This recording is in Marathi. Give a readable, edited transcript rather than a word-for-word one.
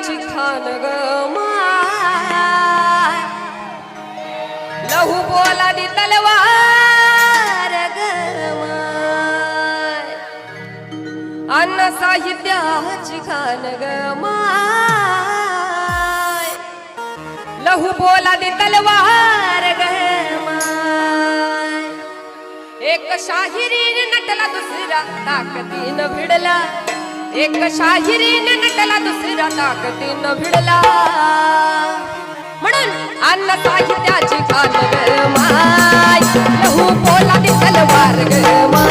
खान ग माय लहू बोला दी तलवार ग माय अन्न साहित्याची खान ग माय लहू बोला दी तलवार ग माय एक शाहिरीन नटला दुसरा ताकदीन भिडला एक शाहिरीन नटला दुसरा ताकदीन भिडला म्हणून अन्न साहित्याची खान ग माय लहू बोला दी तलवार ग माय